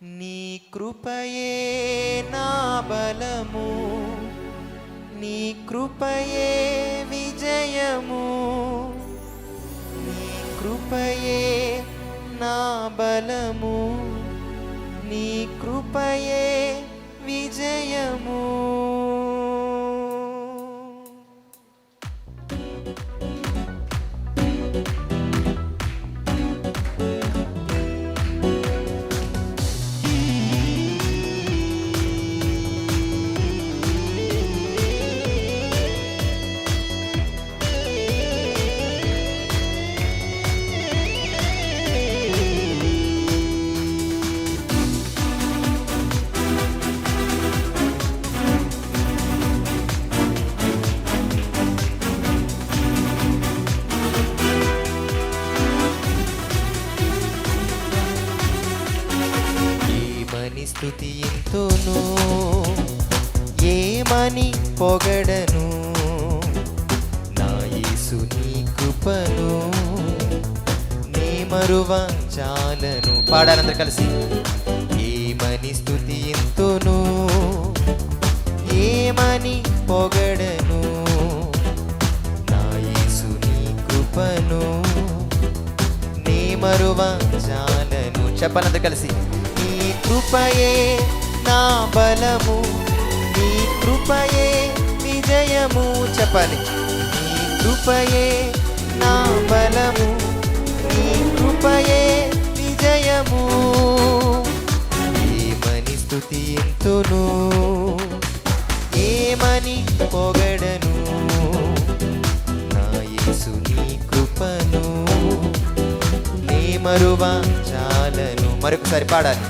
నీ కృపయే నా బలము, నీ కృపయే విజయము, నీ కృపయే నా బలము, నీ కృపయే విజయము. స్తుతింతును, ఏమని పొగడను, నా యేసు నీ కృపను నే మరువజాలను. పాడాలందరూ కలిసి. ఏమని స్తుతింతును, ఏమని పొగడను, నా యేసు నీ కృపను నే మరువజాలను. చెప్పనందరూ కలిసి. నీ కృపయే నా బలము, నీ కృపయే విజయము. చెప్పాలి. నీ కృపయే నా బలము, నీ కృపయే విజయము. ఏమని స్తుతింతును, ఏమని పొగడను, నా యేసు నీ కృపను నే మరువజాలను. మరొకసారి పాడాలి.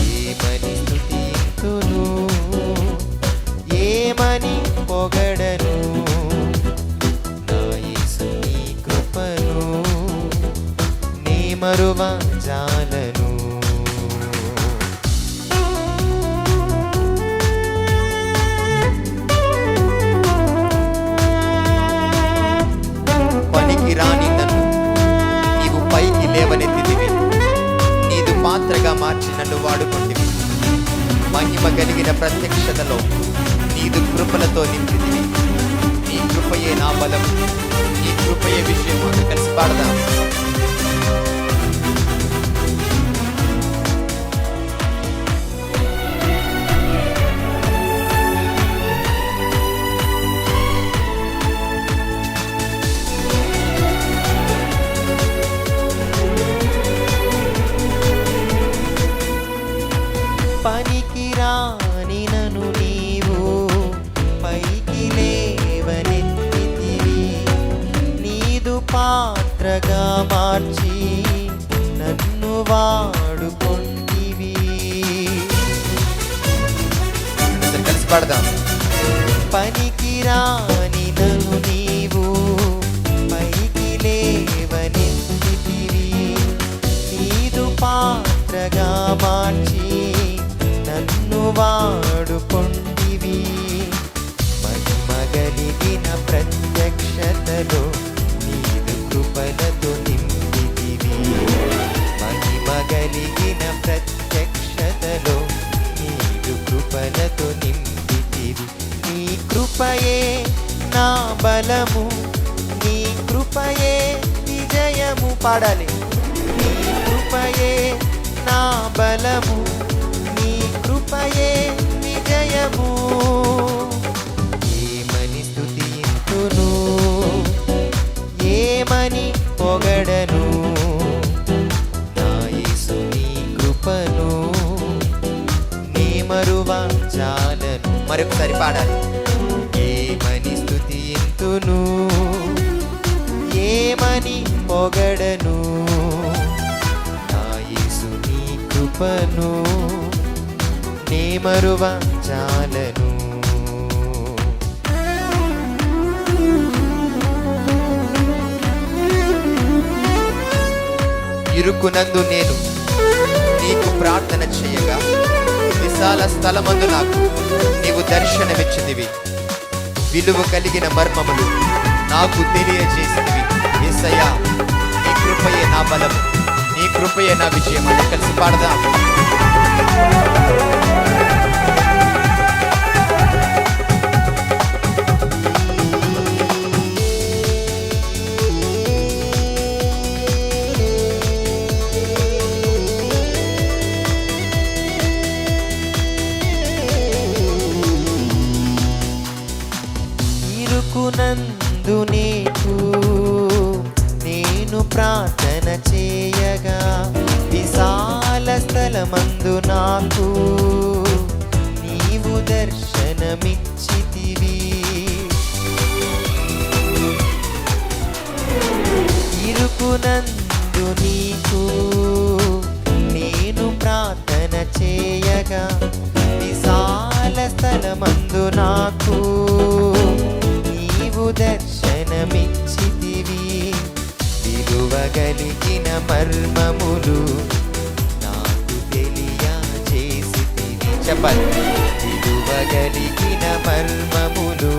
ఏమని స్తుతింతును, ఏమని పొగడను, నా యేసు నీ కృపను నే మరువజాలను. పనికి రాని నన్ను నీవు పైకి లేవనెత్తితివి, నీదు పాత్రగా మార్చి నన్ను వాడుకుంటివి. మహిమ కలిగిన ప్రత్యక్షతలో నీదు కృపలతో నింపితివి. నీ కృపయే నా బలం, నీ కృపయే విషయం. కలిసి పాడదాం. పనికి రాని నన్ను నీవు పైకి లేవనెత్తితివి, నీదు పాత్రగా మార్చి నన్ను వాడుకొంటివి. కలిసి పాడదాం. పనికి రాని నన్ను నీవు పైకి లేవనెత్తితివి, నీదు పాత్రగా మార్చి నన్ను వాడుకొంటివి. మహిమగలిగిన ప్రత్యక్షతలో నీదు కృపలతో నింపితివి. మహిమగలిగిన ప్రత్యక్షతలో నీదు కృపలతో నింపితివి. నీ కృపయే నా బలము, నీ కృపయే విజయము. పాడాలి. నీ కృపయే నా బలము, నీ కృపయే విజయము. ఏమని స్తుతింతును, ఏమని పొగడను, నా యేసు నీ కృపను నే మరువజాలను. మరొకసారి పాడాలి. ఏమని స్తుతింతును, ఏమని పొగడను, నా యేసు నీ కృపను నే మరువజాలను. ఇరుకునందు నేను నీకు ప్రార్థన చేయగా, విశాల స్థలమందు నాకు నీవు దర్శనమిచ్చితివి. విలువ కలిగిన మర్మములు నాకు తెలియజేసినవి. యేసయ్యా, నీ కృపయే నా బలము, నీ కృపయే నా విజయం. కలిసి పాడదాం. స్థలమందు నాకు నీవు దర్శనమిచ్చితివి. ఇరుకునందు నీకు నేను ప్రార్థన చేయగా విశాల స్థలమందు నాకు నీవు దర్శనమిచ్చితివి. విలువగలిగిన మర్మములు నాకు తెలియజేసితివి. చెప్పండి. విలువగలిగిన మర్మములు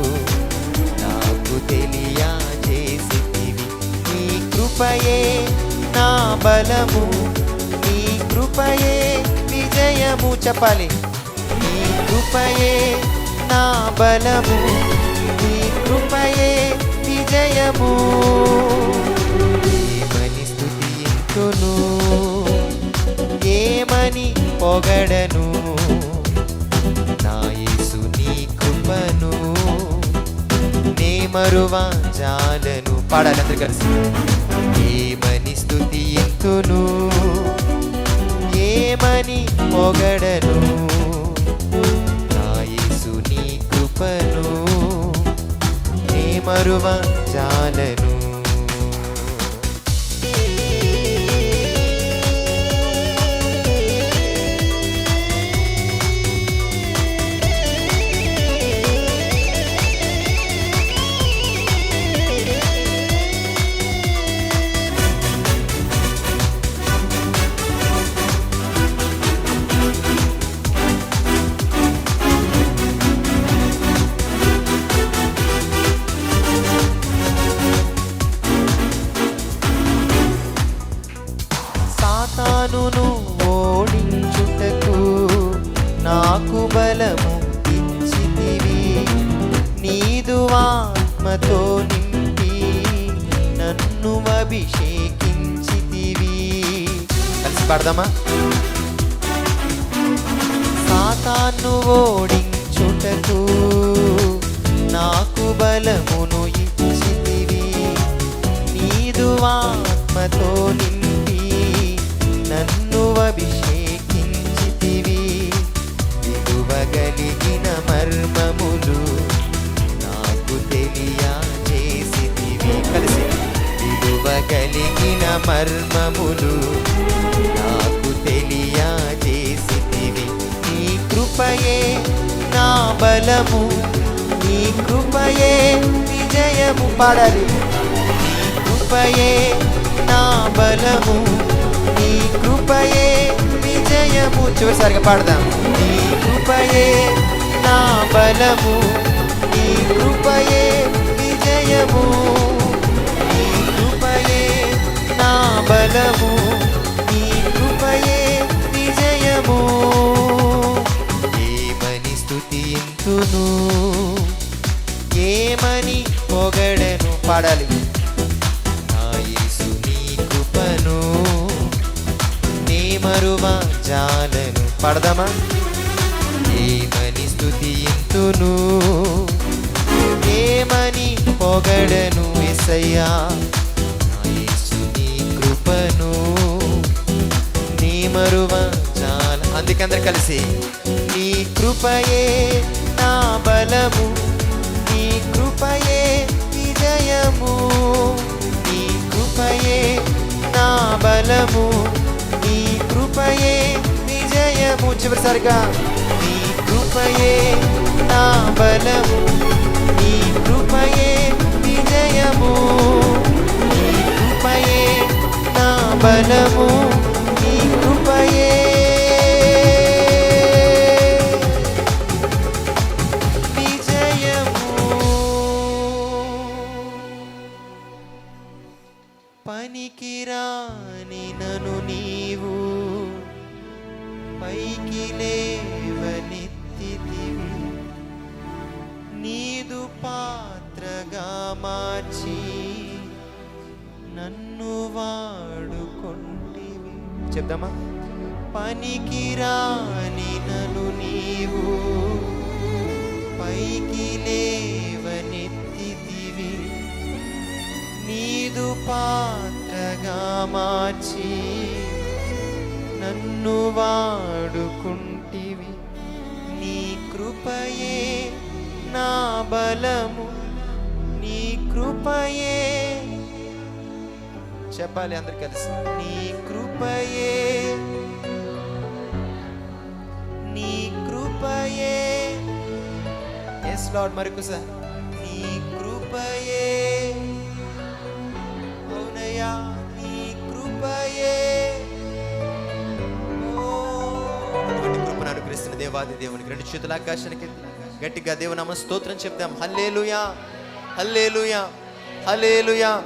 నాకు తెలియజేసితివి. నీ కృపయే నా బలము, నీ కృపయే విజయము. చెప్పాలి. నీ కృపయే నా బలము, నీ కృపయే విజయము. ఏమని స్తుతింతును, ఏమని పొగడను నా యేసు నీ కృపను నే మరువా జాలను. పాడాలి అందరూ కలిసి. ఏమని స్తుతింతును, ఏమని పొగడను నా యేసు నీ కృపను నే మరువా జాలను. సాతానును ఓడించుటకు నాకు బలము ఇచ్చితివి. నీదు ఆత్మతో నింపి నన్ను అభిషేకించితివి. కలిసి పాడదామా? సాతాను ఓడించుటకు నాకు బలమును ఇచ్చితివి. నీదు ఆత్మతో నింపి నన్ను అభిషేకించితివి. విలువగలిగిన మర్మములు నాకు తెలియజేసితివి. కలిసి. విలువగలిగిన మర్మములు నాకు తెలియజేసితివి. నీ కృపయే నా బలము, నీ కృపయే విజయము. పాడాలి. నీ కృపయే నా బలము, నీ కృపయే విజయము. చివరిసారిగా పాడదాం. నీ కృపయే నా బలము, నీ కృపయే విజయము. నీ కృపయే నా బలము, నీ కృపయే విజయము. ఏమని స్తుతింతును, ఏమని పొగడను. పాడాలి. నా యేసు నీ కృపను నే మరువా జాలను. పాడదామా? ఏమని స్తుతింతును, ఏమని పొగడను యేసయ్యా. నా యేసు నీ కృపను నే మరువా జాల. అందుకందరు కలిసి. నీ కృపయే నా బలము, నీ కృపయే విజయము. నీ కృపయే నా బలము, నీ కృపయే విజయము. చివరిసారిగా. నీ కృపయే నా బలము, నీ కృపయే విజయము. నీ కృపయే నా బలము, నీ కృపయే విజయము. పనికిరాని నన్ను నీవు పైకి లేవనెత్తితివి. నీదు పాత్రగా మార్చి నన్ను వాడుకొంటివి. చెప్దామా? పనికిరాని నన్ను నీవు పైకి లేవనెత్తితివి. నీదు పాత్రగా మార్చి నన్ను వాడుకుంటివి. నీ కృపయే నా బలము, నీ కృపయే. చెప్పాలి అందరు కలిసి, నీ కృపయే, నీ కృపయే. ఎస్ లార్డ్, మరొకసారి నీ కృపయే. అవునయ్యా, నీ కృపయే. అటువంటి కృపను అనుగ్రహిస్తున్న దేవాది దేవునికి రెండు చేతుల ఆకాశానికి గట్టిగా దేవునామ స్తోత్రం చెప్దాం. హల్లెలూయా, హల్లెలూయా, హల్లెలూయా.